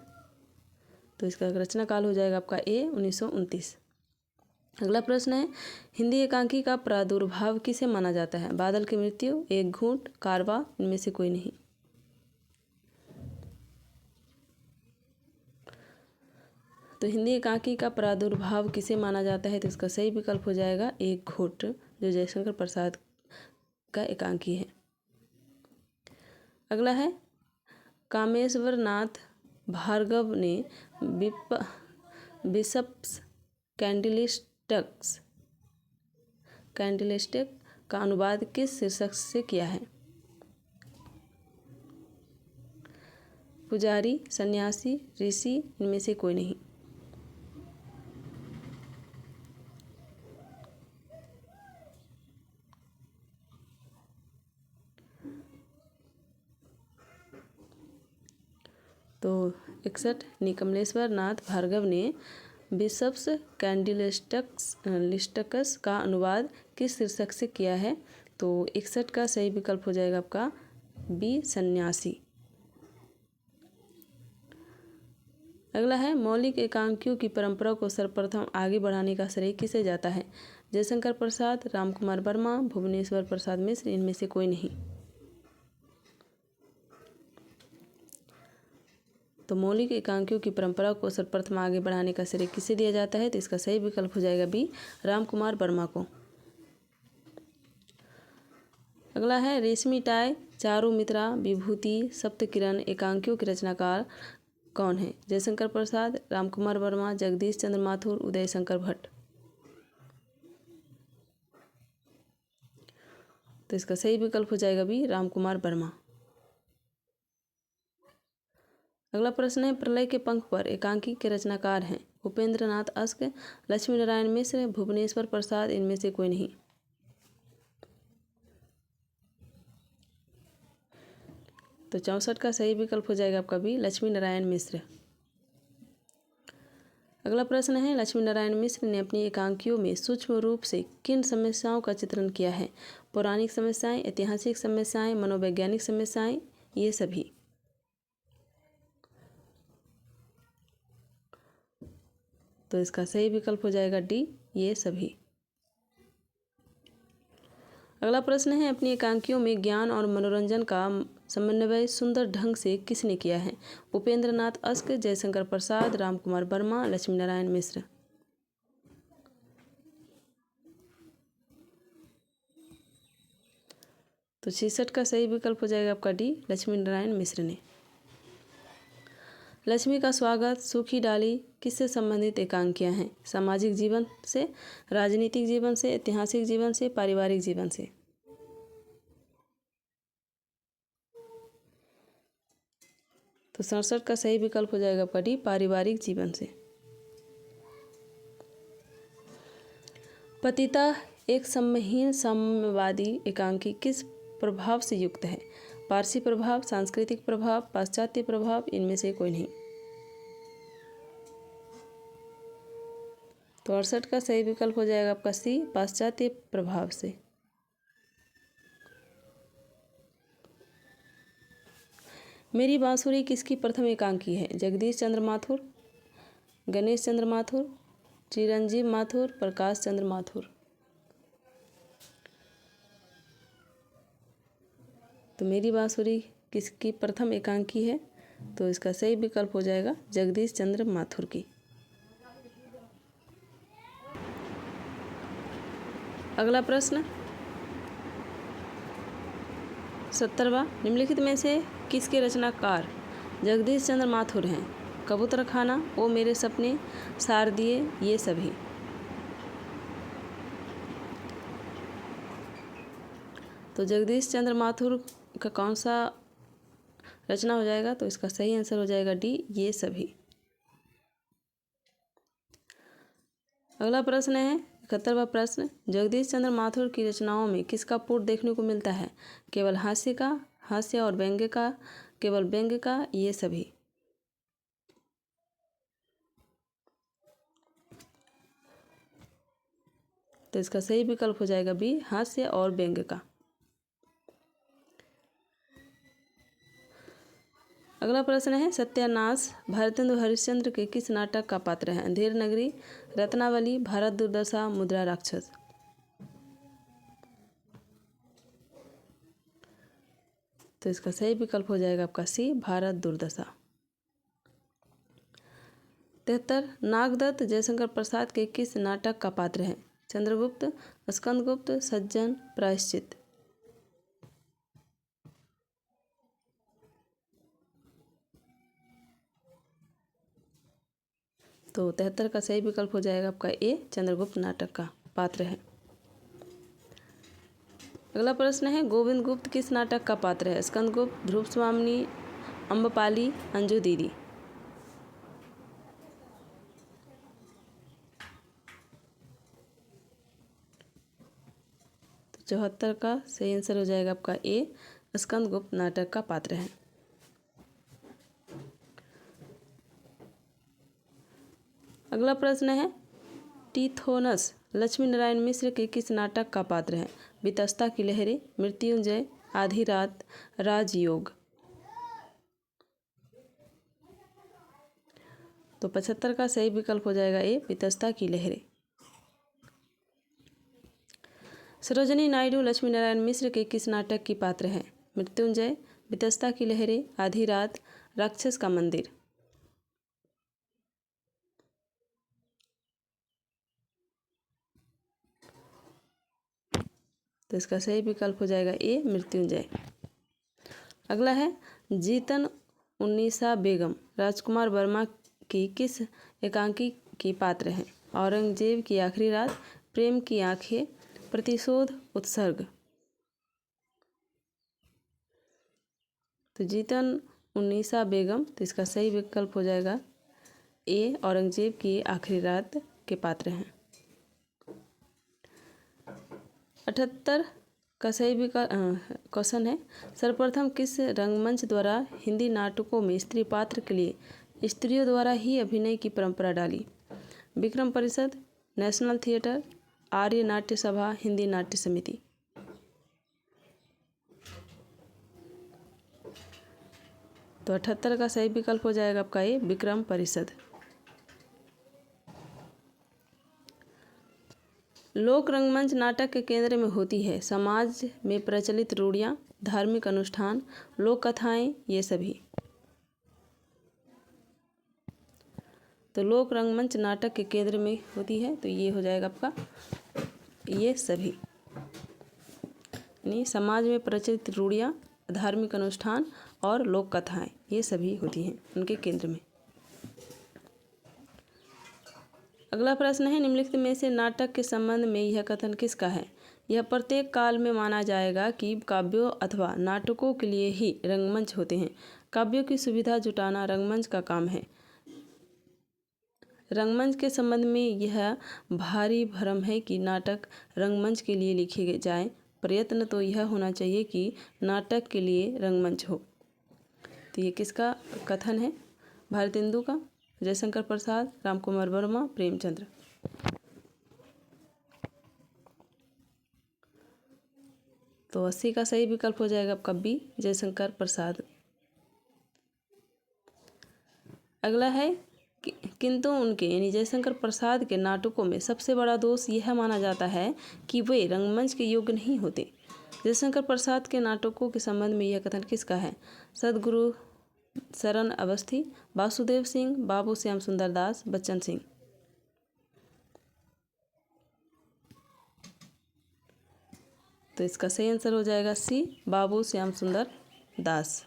तो इसका रचना काल हो जाएगा आपका ए, 1929। अगला प्रश्न है, हिंदी एकांकी का प्रादुर्भाव किसे माना जाता है? बादल की मृत्यु, एक घूट, कारवा, इनमें से कोई नहीं। तो हिंदी एकांकी का प्रादुर्भाव किसे माना जाता है? तो इसका सही विकल्प हो जाएगा एक घूट, जो जयशंकर प्रसाद का एकांकी है। अगला है, कामेश्वर नाथ भार्गव ने बिशप्स कैंडिलेस्टिक का अनुवाद किस शीर्षक से किया है? पुजारी, सन्यासी, ऋषि, इनमें से कोई नहीं। तो 61, निकमलेश्वर नाथ भार्गव ने बिशप्स कैंडिलेस्टिक्स का अनुवाद किस शीर्षक से किया है? तो 61 का सही विकल्प हो जाएगा आपका बी, सन्यासी। अगला है, मौलिक एकांकियों की परंपरा को सर्वप्रथम आगे बढ़ाने का श्रेय किसे जाता है? जयशंकर प्रसाद, रामकुमार वर्मा, भुवनेश्वर प्रसाद मिश्र, इनमें से कोई नहीं। तो मौलिक एकांकियों की परंपरा को सर्वप्रथम आगे बढ़ाने का श्रेय किसे दिया जाता है? तो इसका सही विकल्प हो जाएगा बी, रामकुमार वर्मा को। अगला है रेशमी टाई, चारुमित्रा, विभूति, सप्तकिरण एकांकियों के रचनाकार कौन है? जयशंकर प्रसाद, रामकुमार वर्मा, जगदीश चंद्र माथुर, उदय शंकर भट्ट। तो इसका सही विकल्प हो जाएगा बी, रामकुमार वर्मा। अगला प्रश्न है प्रलय के पंख पर एकांकी के रचनाकार हैं? उपेंद्र नाथ अश्क, लक्ष्मी नारायण मिश्र, भुवनेश्वर प्रसाद, इनमें से कोई नहीं। तो 64 का सही विकल्प हो जाएगा आपका बी, लक्ष्मी नारायण मिश्र। अगला प्रश्न है लक्ष्मी नारायण मिश्र ने अपनी एकांकियों में सूक्ष्म रूप से किन समस्याओं का चित्रण किया है? पौराणिक समस्याएं, ऐतिहासिक समस्याएं, मनोवैज्ञानिक समस्याएं, ये सभी। तो इसका सही विकल्प हो जाएगा डी, ये सभी। अगला प्रश्न है अपनी एकांकियों में ज्ञान और मनोरंजन का समन्वय सुंदर ढंग से किसने किया है? उपेंद्र नाथ अश्क, जयशंकर प्रसाद, रामकुमार वर्मा, लक्ष्मी नारायण मिश्र। तो 66 का सही विकल्प हो जाएगा आपका डी, लक्ष्मी नारायण मिश्र ने। लक्ष्मी का स्वागत, सूखी डाली किससे संबंधित एकांकियां हैं? सामाजिक जीवन से, राजनीतिक जीवन से, ऐतिहासिक जीवन से, पारिवारिक जीवन से। तो 67 का सही विकल्प हो जाएगा आपका डी, पारिवारिक जीवन से। पतिता एक सम्महीन साम्यवादी एकांकी किस प्रभाव से युक्त है? पारसी प्रभाव, सांस्कृतिक प्रभाव, पाश्चात्य प्रभाव, इनमें से कोई नहीं। तो 68 का सही विकल्प हो जाएगा आपका सी, पाश्चात्य प्रभाव से। मेरी बांसुरी किसकी प्रथम एकांकी है? जगदीश चंद्र माथुर, गणेश चंद्र माथुर, चिरंजीव माथुर, प्रकाश चंद्र माथुर। तो मेरी बांसुरी किसकी प्रथम एकांकी है? तो इसका सही विकल्प हो जाएगा जगदीश चंद्र माथुर की। अगला प्रश्न 70वां, निम्नलिखित में से किसके रचनाकार जगदीश चंद्र माथुर हैं? कबूतर खाना, ओ मेरे सपने, शारदीय, ये सभी। तो जगदीश चंद्र माथुर का कौन सा रचना हो जाएगा? तो इसका सही आंसर हो जाएगा डी, ये सभी। अगला प्रश्न है 71वां प्रश्न, जगदीश चंद्र माथुर की रचनाओं में किसका पुट देखने को मिलता है? केवल हास्य का, हास्य और व्यंग्य का, केवल व्यंग्य का, ये सभी। तो इसका सही विकल्प हो जाएगा बी, हास्य और व्यंग्य का। अगला प्रश्न है सत्यानाश भारतेंदु हरिश्चंद्र के किस नाटक का पात्र है? अंधेर नगरी, रत्नावली, भारत दुर्दशा, मुद्रा राक्षस। तो इसका सही विकल्प हो जाएगा आपका सी, भारत दुर्दशा। 73, नागदत्त जयशंकर प्रसाद के किस नाटक का पात्र है? चंद्रगुप्त, स्कंदगुप्त, सज्जन, प्रायश्चित। तो 73 का सही विकल्प हो जाएगा आपका ए, चंद्रगुप्त नाटक का पात्र है। अगला प्रश्न है गोविंद गुप्त किस नाटक का पात्र है? स्कंदगुप्त, ध्रुव स्वामिनी, अम्बपाली, अंजू दीदी। तो 74 का सही आंसर हो जाएगा आपका ए, स्कंदगुप्त नाटक का पात्र है। अगला प्रश्न है टीथोनस लक्ष्मी नारायण मिश्र के किस नाटक का पात्र है? वितस्ता की लहरें, मृत्युंजय, आधी रात, राजयोग। तो 75 का सही विकल्प हो जाएगा ए, वितस्ता की लहरें। सरोजनी नायडू लक्ष्मी नारायण मिश्र के किस नाटक की पात्र है? मृत्युंजय, वितस्ता की लहरें, आधी रात, राक्षस का मंदिर। तो इसका सही विकल्प हो जाएगा ए मृत्युंजय। अगला है जीतन उन्नीसा बेगम राजकुमार वर्मा की किस एकांकी की पात्र हैं? औरंगजेब की आखिरी रात, प्रेम की आंखें, प्रतिशोध, उत्सर्ग। तो जीतन उन्नीसा बेगम, तो इसका सही विकल्प हो जाएगा ए औरंगजेब की आखिरी रात के पात्र हैं। 78 का सही विकल्प क्वेश्चन है, सर्वप्रथम किस रंगमंच द्वारा हिंदी नाटकों में स्त्री पात्र के लिए स्त्रियों द्वारा ही अभिनय की परंपरा डाली? विक्रम परिषद, नेशनल थिएटर, आर्य नाट्य सभा, हिंदी नाट्य समिति। तो 78 का सही विकल्प हो जाएगा आपका ये विक्रम परिषद। लोक रंगमंच नाटक के केंद्र में होती है समाज में प्रचलित रूढ़ियाँ, धार्मिक अनुष्ठान, लोक कथाएँ, ये सभी। तो लोक रंगमंच नाटक के केंद्र में होती है, तो ये हो जाएगा आपका ये सभी, यानी समाज में प्रचलित रूढ़ियाँ, धार्मिक अनुष्ठान और लोक कथाएँ, ये सभी होती हैं उनके केंद्र में। अगला प्रश्न है, निम्नलिखित में से नाटक के संबंध में यह कथन किसका है? यह प्रत्येक काल में माना जाएगा कि काव्यों अथवा नाटकों के लिए ही रंगमंच होते हैं। काव्यों की सुविधा जुटाना रंगमंच का काम है। रंगमंच के संबंध में यह भारी भ्रम है कि नाटक रंगमंच के लिए लिखे जाएं। प्रयत्न तो यह होना चाहिए कि नाटक के लिए रंगमंच हो। तो ये किसका कथन है? भारतेंदु का, जयशंकर प्रसाद, रामकुमार वर्मा, प्रेमचंद्र। तो 80 का सही विकल्प हो जाएगा आपका बी जयशंकर प्रसाद। अगला है किंतु उनके यानी जयशंकर प्रसाद के नाटकों में सबसे बड़ा दोष यह माना जाता है कि वे रंगमंच के योग्य नहीं होते। जयशंकर प्रसाद के नाटकों के संबंध में यह कथन किसका है? सदगुरु शरण अवस्थी, वासुदेव सिंह, बाबू श्याम सुंदर दास, बच्चन सिंह। तो इसका सही आंसर हो जाएगा सी बाबू श्याम सुंदर दास।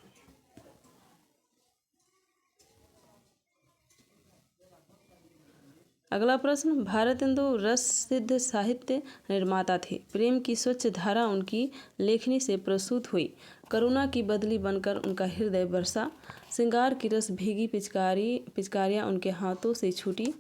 अगला प्रश्न, भारतेंदु रस सिद्ध साहित्य निर्माता थे। प्रेम की स्वच्छ धारा उनकी लेखनी से प्रसूत हुई, करुणा की बदली बनकर उनका हृदय बरसा, श्रृंगार की रस भीगी पिचकारियाँ उनके हाथों से छूटी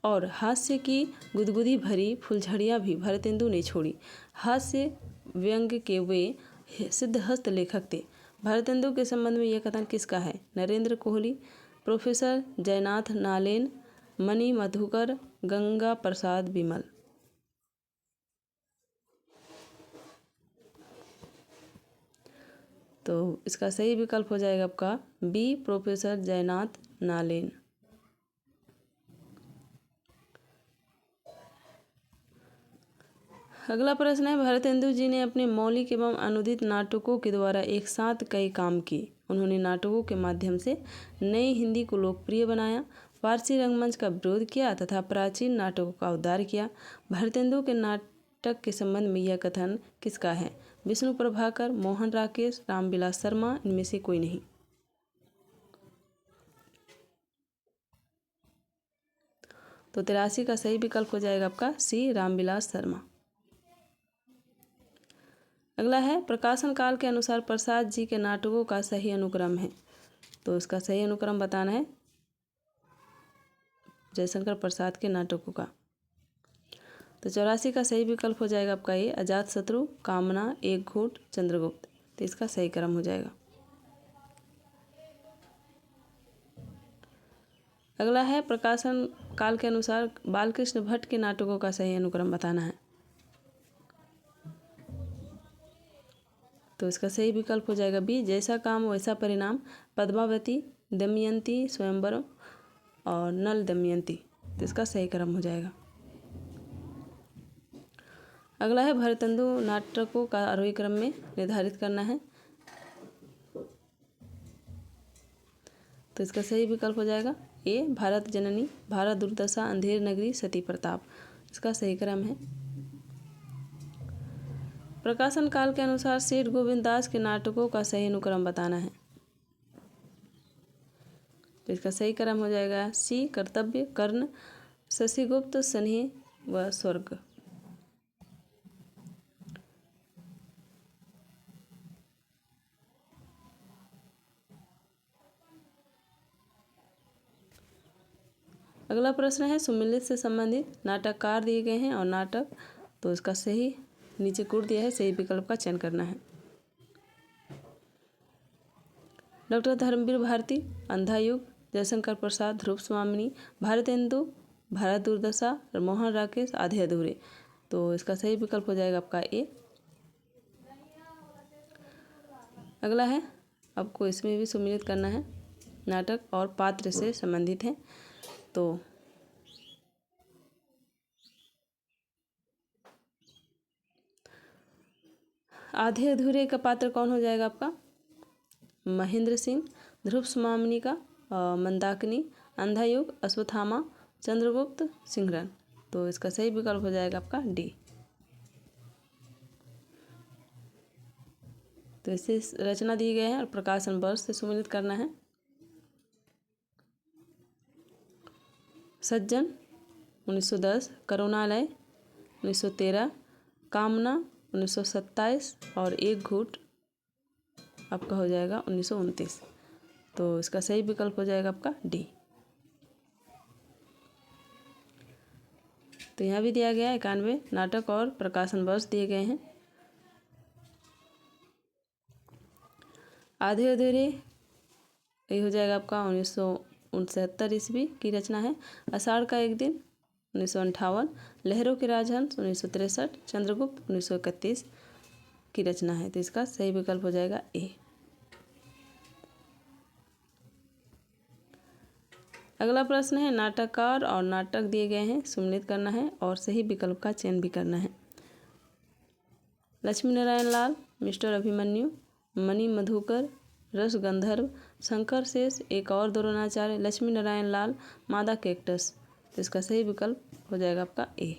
और हास्य की गुदगुदी भरी फुलझड़ियाँ भी भारतेंदु ने छोड़ी। हास्य व्यंग्य के वे सिद्धहस्त लेखक थे। भारतेंदु के संबंध में यह कथन किसका है? नरेंद्र कोहली, प्रोफेसर जयनाथ नालेन, मणि मधुकर, गंगा प्रसाद विमल। तो इसका सही विकल्प हो जाएगा आपका बी प्रोफेसर जयनाथ नालेन। अगला प्रश्न है, भारतेंदु जी ने अपने मौलिक एवं अनुदित नाटकों के द्वारा एक साथ कई काम किए। उन्होंने नाटकों के माध्यम से नई हिंदी को लोकप्रिय बनाया, फारसी रंगमंच का विरोध किया तथा प्राचीन नाटकों का उद्धार किया। भारतेंदु के नाटक के संबंध में यह कथन किसका है? विष्णु प्रभाकर, मोहन राकेश, रामविलास शर्मा, इनमें से कोई नहीं। तो 83 का सही विकल्प हो जाएगा आपका सी रामविलास शर्मा। अगला है, प्रकाशन काल के अनुसार प्रसाद जी के नाटकों का सही अनुक्रम है। तो इसका सही अनुक्रम बताना है जयशंकर प्रसाद के नाटकों का। तो 84 का सही विकल्प हो जाएगा आपका ये अजातशत्रु, कामना, एक घूंट, चंद्रगुप्त। तो इसका सही क्रम हो जाएगा। अगला है, प्रकाशन काल के अनुसार बालकृष्ण भट्ट के नाटकों का सही अनुक्रम बताना है। तो इसका सही विकल्प हो जाएगा बी जैसा काम वैसा परिणाम, पद्मावती, दमयंती स्वयंवर और नल दमयंती। तो इसका सही क्रम हो जाएगा। अगला है, भारतेंदु नाटकों का आरोही क्रम में निर्धारित करना है। तो इसका सही विकल्प हो जाएगा ए भारत जननी, भारत दुर्दशा, अंधेर नगरी, सती प्रताप। इसका सही क्रम है। प्रकाशन काल के अनुसार सेठ गोविंद दास के नाटकों का सही अनुक्रम बताना है। तो इसका सही क्रम हो जाएगा सी कर्तव्य, कर्ण, शशिगुप्त, स्नेह व स्वर्ग। अगला प्रश्न है सुमिलित से संबंधित नाटककार दिए गए हैं और नाटक, तो इसका सही नीचे कोड दिया है, सही विकल्प का चयन करना है। डॉक्टर धर्मवीर भारती, अंधा युग, जयशंकर प्रसाद, ध्रुव स्वामिनी, भारतेंदु, भारत दुर्दशा, मोहन राकेश, आधे अधूरे। तो इसका सही विकल्प हो जाएगा आपका ए। अगला है आपको इसमें भी सुमिलित करना है, नाटक और पात्र से संबंधित है। तो आधे अधूरे का पात्र कौन हो जाएगा आपका? महेंद्र सिंह, ध्रुव स्वामिनी का मंदाकिनी, अंधा युग, अश्वत्थामा, चंद्रगुप्त, सिंघरन। तो इसका सही विकल्प हो जाएगा आपका डी। तो इसे रचना दी गई है और प्रकाशन वर्ष से सुमिलित करना है। सज्जन 1910, करुणालय 1913, कामना 1927 और एक घूंट आपका हो जाएगा 1929। तो इसका सही विकल्प हो जाएगा आपका डी। तो यहाँ भी दिया गया है 91 नाटक और प्रकाशन वर्ष दिए गए हैं। आधे अधूरे ये हो जाएगा आपका 1969 ईस्वी की रचना है। आषाढ़ का एक दिन 1958, लहरों के राजहंस 1963, चंद्रगुप्त 1931 की रचना है। तो इसका सही विकल्प हो जाएगा ए। अगला प्रश्न है नाटककार और नाटक दिए गए हैं, सुमिलित करना है और सही विकल्प का चयन भी करना है। लक्ष्मी नारायण लाल, मिस्टर अभिमन्यु, मणि मधुकर, रस गंधर्व, शंकर शेष, एक और द्रोणाचार्य, लक्ष्मी नारायण लाल, मादा कैक्टस। तो इसका सही विकल्प हो जाएगा आपका ए।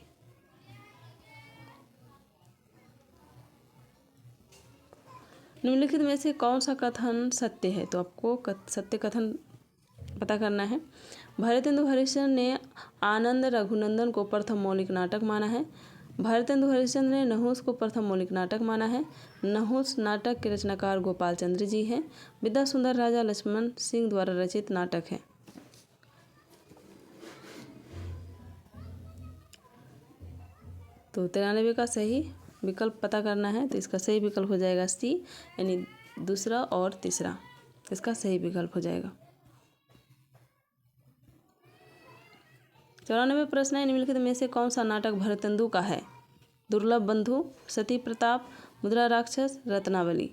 निम्नलिखित में से कौन सा कथन सत्य है? तो आपको सत्य कथन पता करना है। भारतेंदु हरिश्चंद्र ने आनंद रघुनंदन को प्रथम मौलिक नाटक माना है। भारतेंदु हरिश्चंद्र ने नहुस को प्रथम मौलिक नाटक माना है। नहुस नाटक के रचनाकार गोपाल चंद्र जी हैं। विद्या सुंदर राजा लक्ष्मण सिंह द्वारा रचित नाटक है। तो 93 का सही विकल्प पता करना है। तो इसका सही विकल्प हो जाएगा सी, यानी दूसरा और तीसरा इसका सही विकल्प हो जाएगा। 94 प्रश्न है निम्नलिखित में से कौन सा नाटक भारतेंदु का है? दुर्लभ बंधु, सती प्रताप, मुद्रा राक्षस, रत्नावली।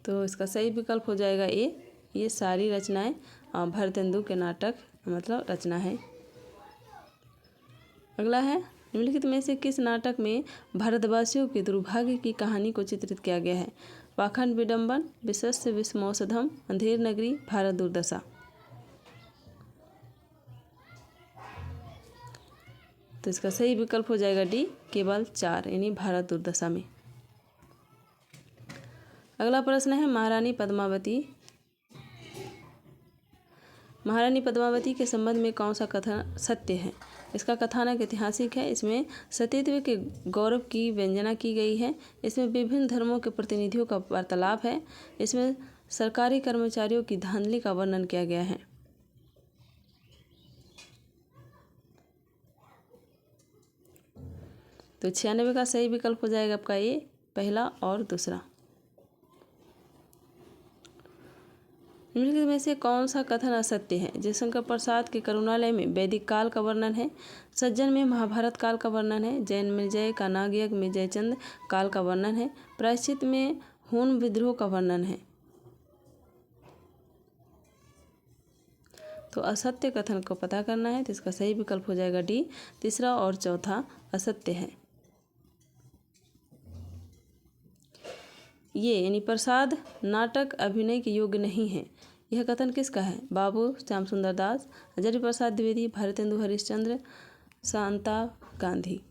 तो इसका सही विकल्प हो जाएगा ए। ये सारी रचनाएं भारतेंदु के नाटक मतलब रचना है। अगला है निम्नलिखित में से किस नाटक में भारतवासियों के दुर्भाग्य की कहानी को चित्रित किया गया है? पाखंड विडंबन, विश्वस्य विषमौषधम, अंधेर नगरी, भारत दुर्दशा। तो इसका सही विकल्प हो जाएगा डी, केवल 4 यानी भारत दुर्दशा में। अगला प्रश्न है महारानी पद्मावती के संबंध में कौन सा कथन सत्य है? इसका कथानक ऐतिहासिक है। इसमें सतीत्व के गौरव की व्यंजना की गई है। इसमें विभिन्न धर्मों के प्रतिनिधियों का वार्तालाप है। इसमें सरकारी कर्मचारियों की धांधली का वर्णन किया गया है। तो 96 का सही विकल्प हो जाएगा आपका ये, पहला और दूसरा। निम्नलिखित में से कौन सा कथन असत्य है? जयशंकर प्रसाद के करुणालय में वैदिक काल का वर्णन है। सज्जन में महाभारत काल का वर्णन है। जैन मिर्जय का नागयज्ञ में जयचंद काल का वर्णन है। प्रायश्चित में हूण विद्रोह का वर्णन है। तो असत्य कथन को पता करना है। तो इसका सही विकल्प हो जाएगा डी, तीसरा और चौथा असत्य है। ये यानी प्रसाद नाटक अभिनय के योग्य नहीं है, यह कथन किसका है? बाबू श्याम सुंदर दास, हजारी प्रसाद द्विवेदी, भारतेंदु हरिश्चंद्र, शांता गांधी।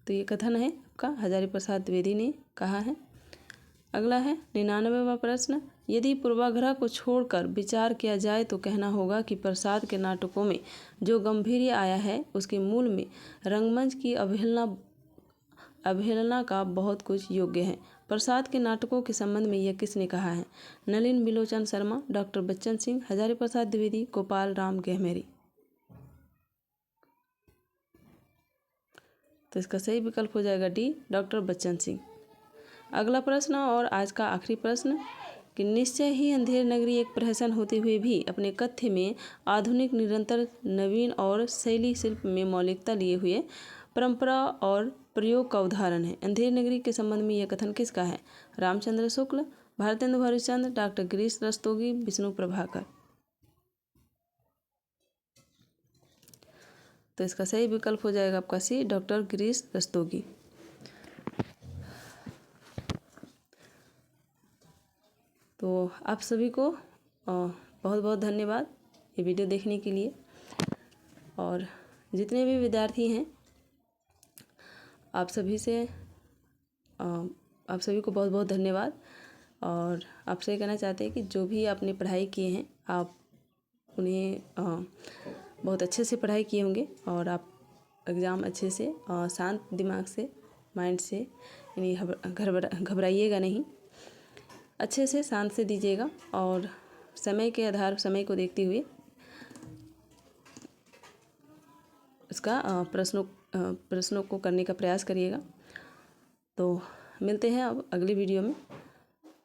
तो ये कथन है आपका हजारी प्रसाद द्विवेदी ने कहा है। अगला है 99वां प्रश्न, यदि पूर्वाग्रह को छोड़कर विचार किया जाए तो कहना होगा कि प्रसाद के नाटकों में जो गंभीर्य आया है उसके मूल में रंगमंच की अवहेलना का बहुत कुछ योग्य है। प्रसाद के नाटकों के संबंध में यह किसने कहा है? नलिन बिलोचन शर्मा, डॉक्टर बच्चन सिंह, हजारी प्रसाद द्विवेदी, गोपाल राम गहमेरी। तो इसका सही विकल्प हो जाएगा डी, डॉक्टर बच्चन सिंह। अगला प्रश्न और आज का आखिरी प्रश्न कि निश्चय ही अंधेर नगरी एक प्रहसन होते हुए भी अपने कथ्य में आधुनिक, निरंतर, नवीन और शैली शिल्प में मौलिकता लिए हुए परंपरा और प्रयोग का उदाहरण है। अंधेर नगरी के संबंध में यह कथन किसका है? रामचंद्र शुक्ल, भारतेंदु हरिश्चंद्र, डॉक्टर गिरीश रस्तोगी, विष्णु प्रभाकर। तो इसका सही विकल्प हो जाएगा आपका सी, डॉक्टर गिरीश रस्तोगी। तो आप सभी को बहुत बहुत धन्यवाद ये वीडियो देखने के लिए। और जितने भी विद्यार्थी हैं आप सभी को बहुत बहुत धन्यवाद। और आपसे ये कहना चाहते हैं कि जो भी आपने पढ़ाई किए हैं आप उन्हें बहुत अच्छे से पढ़ाई किए होंगे और आप एग्ज़ाम अच्छे से शांत दिमाग से, माइंड से, यानी घबराइएगा नहीं, अच्छे से शांत से दीजिएगा और समय को देखते हुए इसका प्रश्नों को करने का प्रयास करिएगा। तो मिलते हैं अब अगली वीडियो में।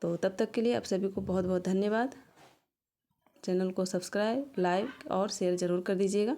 तो तब तक के लिए आप सभी को बहुत बहुत धन्यवाद। चैनल को सब्सक्राइब, लाइक और शेयर ज़रूर कर दीजिएगा।